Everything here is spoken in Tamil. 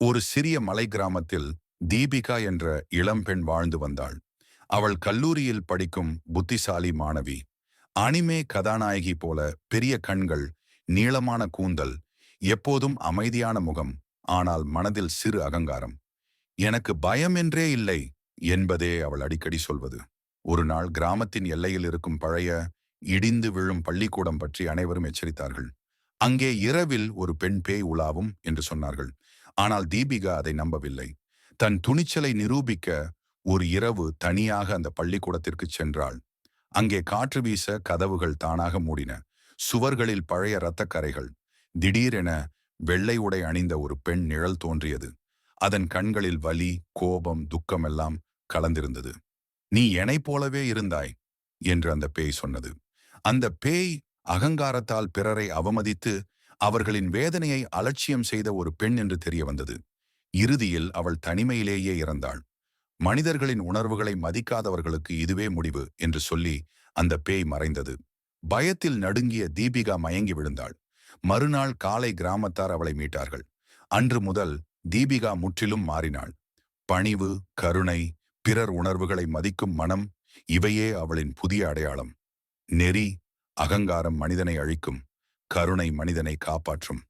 ஒரு சிறிய மலை கிராமத்தில் தீபிகா என்ற இளம்பெண் வாழ்ந்து வந்தாள். அவள் கல்லூரியில் படிக்கும் புத்திசாலி மாணவி. அனிமே கதாநாயகி போல பெரிய கண்கள், நீளமான கூந்தல், எப்போதும் அமைதியான முகம். ஆனால் மனதில் சிறு அகங்காரம். எனக்கு பயம் என்றே இல்லை என்பதே அவள் அடிக்கடி சொல்வது. ஒரு நாள் கிராமத்தின் எல்லையில் இருக்கும் பழைய, இடிந்து விழும் பள்ளிக்கூடம் பற்றி அனைவரும் எச்சரித்தார்கள். அங்கே இரவில் ஒரு பெண் பேய் உலாவும் என்று சொன்னார்கள். ஆனால் தீபிகா அதை நம்பவில்லை. தன் துணிச்சலை நிரூபிக்க ஒரு இரவு தனியாக அந்த பள்ளிக்கூடத்திற்கு சென்றாள். அங்கே காற்று வீச கதவுகள் தானாக மூடின. சுவர்களில் பழைய இரத்தக்கரைகள். திடீரென வெள்ளை உடை அணிந்த ஒரு பெண் நிழல் தோன்றியது. அதன் கண்களில் வலி, கோபம், துக்கமெல்லாம் கலந்திருந்தது. "நீ என்னைப் போலவே இருந்தாய்" என்று அந்த பேய் சொன்னது. அந்த பேய் அகங்காரத்தால் பிறரை அவமதித்து அவர்களின் வேதனையை அலட்சியம் செய்த ஒரு பெண் என்று தெரிய வந்தது. இறுதியில் அவள் தனிமையிலேயே இறந்தாள். மனிதர்களின் உணர்வுகளை மதிக்காதவர்களுக்கு இதுவே முடிவு என்று சொல்லி அந்த பேய் மறைந்தது. பயத்தில் நடுங்கிய தீபிகா மயங்கி விழுந்தாள். மறுநாள் காலை கிராமத்தார் அவளை மீட்டார்கள். அன்று முதல் தீபிகா முற்றிலும் மாறினாள். பணிவு, கருணை, பிறர் உணர்வுகளை மதிக்கும் மனம், இவையே அவளின் புதிய அடையாளம். நெறி, அகங்காரம் மனிதனை அழிக்கும், கருணை மனிதனை காப்பாற்றும்.